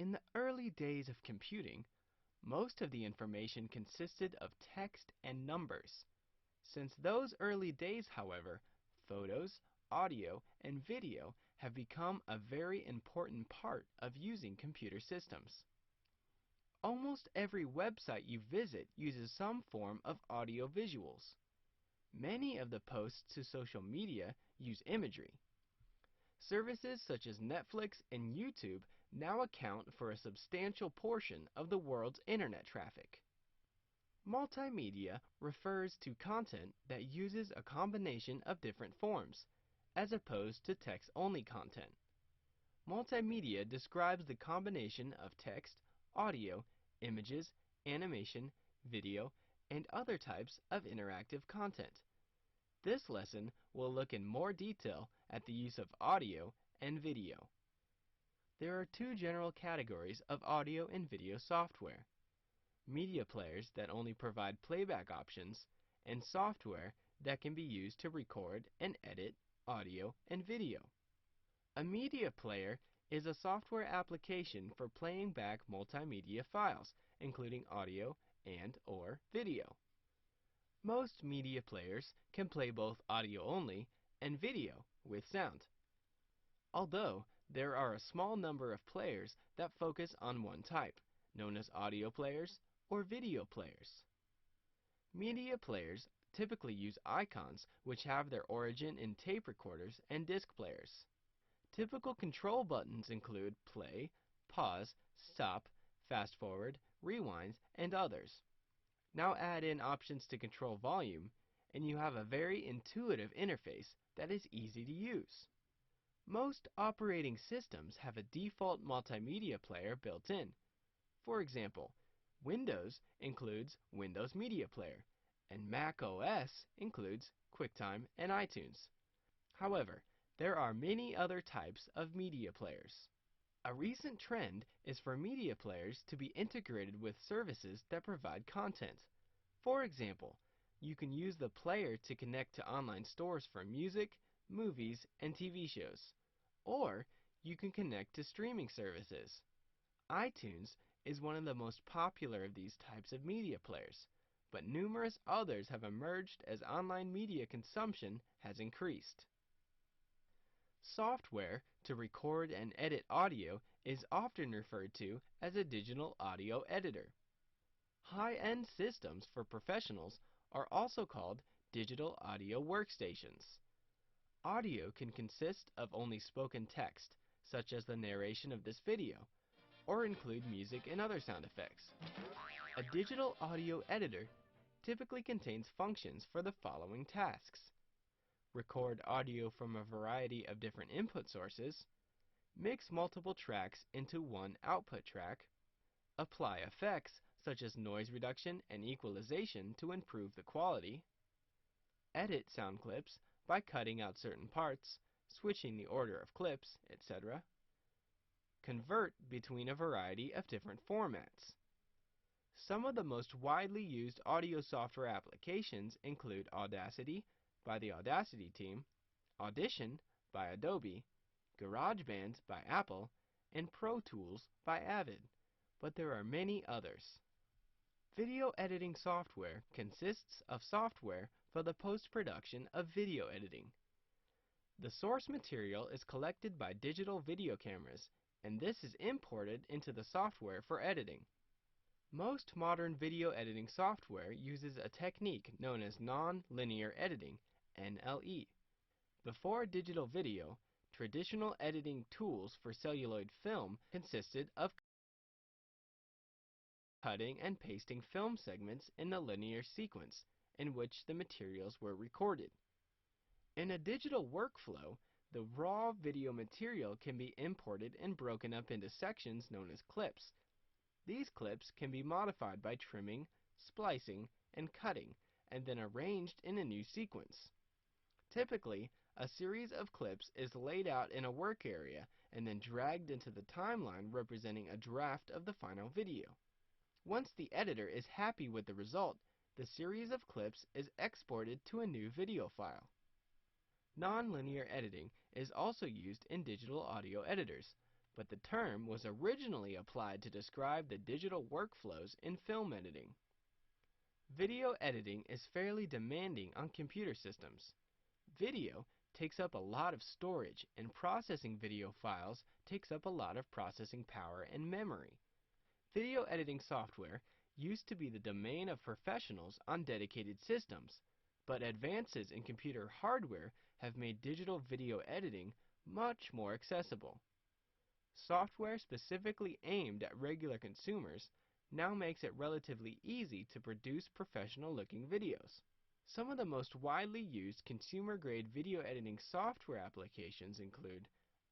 In the early days of computing, most of the information consisted of text and numbers. Since those early days, however, photos, audio, and video have become a very important part of using computer systems. Almost every website you visit uses some form of audio visuals. Many of the posts to social media use imagery. Services such as Netflix and YouTube now account for a substantial portion of the world's internet traffic. Multimedia refers to content that uses a combination of different forms, as opposed to text-only content. Multimedia describes the combination of text, audio, images, animation, video, and other types of interactive content. This lesson will look in more detail at the use of audio and video. There are two general categories of audio and video software: media players that only provide playback options, and software that can be used to record and edit audio and video. A media player is a software application for playing back multimedia files, including audio and/or video. Most media players can play both audio only and video with sound, although there are a small number of players that focus on one type, known as audio players or video players. Media players typically use icons which have their origin in tape recorders and disc players. Typical control buttons include play, pause, stop, fast forward, rewind, and others. Now add in options to control volume, and you have a very intuitive interface that is easy to use. Most operating systems have a default multimedia player built in. For example, Windows includes Windows Media Player, and Mac OS includes QuickTime and iTunes. However, there are many other types of media players. A recent trend is for media players to be integrated with services that provide content. For example, you can use the player to connect to online stores for music, movies, and TV shows. Or you can connect to streaming services. iTunes is one of the most popular of these types of media players, but numerous others have emerged as online media consumption has increased. Software to record and edit audio is often referred to as a digital audio editor. High-end systems for professionals are also called digital audio workstations. Audio can consist of only spoken text, such as the narration of this video, or include music and other sound effects. A digital audio editor typically contains functions for the following tasks: record audio from a variety of different input sources, mix multiple tracks into one output track, apply effects such as noise reduction and equalization to improve the quality, edit sound clips by cutting out certain parts, switching the order of clips, etc., convert between a variety of different formats. Some of the most widely used audio software applications include Audacity by the Audacity team, Audition by Adobe, GarageBand by Apple, and Pro Tools by Avid, but there are many others. Video editing software consists of software for the post-production of video editing. The source material is collected by digital video cameras, and this is imported into the software for editing. Most modern video editing software uses a technique known as non-linear editing, NLE. Before digital video, traditional editing tools for celluloid film consisted of cutting and pasting film segments in a linear sequence in which the materials were recorded. In a digital workflow, the raw video material can be imported and broken up into sections known as clips. These clips can be modified by trimming, splicing, and cutting, and then arranged in a new sequence. Typically, a series of clips is laid out in a work area and then dragged into the timeline representing a draft of the final video. Once the editor is happy with the result, the series of clips is exported to a new video file. Non-linear editing is also used in digital audio editors, but the term was originally applied to describe the digital workflows in film editing. Video editing is fairly demanding on computer systems. Video takes up a lot of storage, and processing video files takes up a lot of processing power and memory. Video editing software used to be the domain of professionals on dedicated systems, but advances in computer hardware have made digital video editing much more accessible. Software specifically aimed at regular consumers now makes it relatively easy to produce professional-looking videos. Some of the most widely used consumer-grade video editing software applications include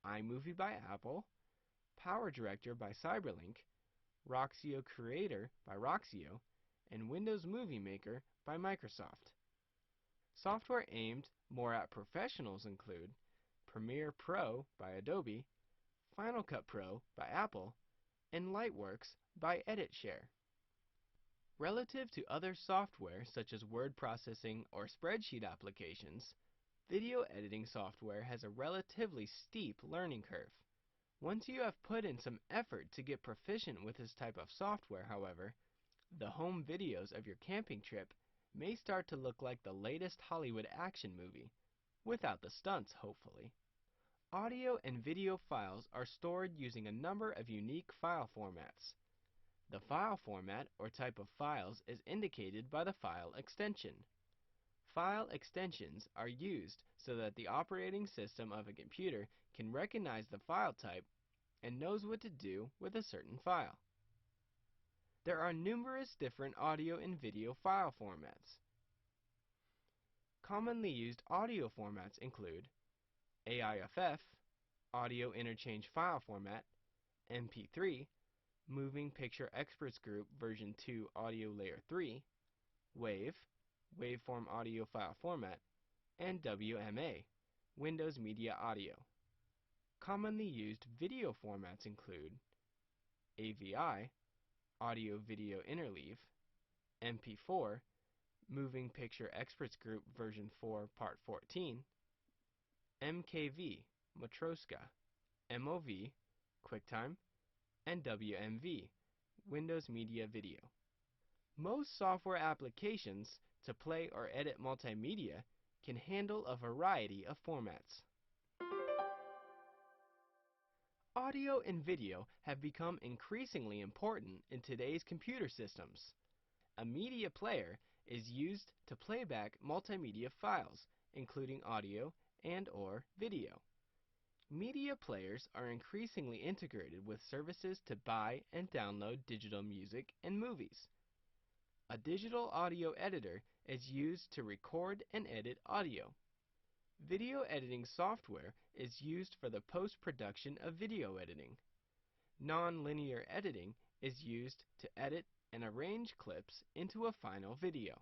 iMovie by Apple, PowerDirector by Cyberlink, Roxio Creator by Roxio, and Windows Movie Maker by Microsoft. Software aimed more at professionals include Premiere Pro by Adobe, Final Cut Pro by Apple, and Lightworks by EditShare. Relative to other software such as word processing or spreadsheet applications, video editing software has a relatively steep learning curve. Once you have put in some effort to get proficient with this type of software, however, the home videos of your camping trip may start to look like the latest Hollywood action movie, without the stunts, hopefully. Audio and video files are stored using a number of unique file formats. The file format or type of files is indicated by the file extension. File extensions are used so that the operating system of a computer can recognize the file type and knows what to do with a certain file. There are numerous different audio and video file formats. Commonly used audio formats include AIFF, Audio Interchange File Format, MP3, Moving Picture Experts Group version 2 Audio Layer 3, WAV, Waveform Audio File Format, and WMA, Windows Media Audio. Commonly used video formats include AVI, Audio Video Interleave, MP4, Moving Picture Experts Group version 4 Part 14, MKV, Matroska, MOV, QuickTime, and WMV, Windows Media Video. Most software applications to play or edit multimedia can handle a variety of formats. Audio and video have become increasingly important in today's computer systems. A media player is used to play back multimedia files, including audio and/or video. Media players are increasingly integrated with services to buy and download digital music and movies. A digital audio editor is used to record and edit audio. Video editing software is used for the post-production of video editing. Non-linear editing is used to edit and arrange clips into a final video.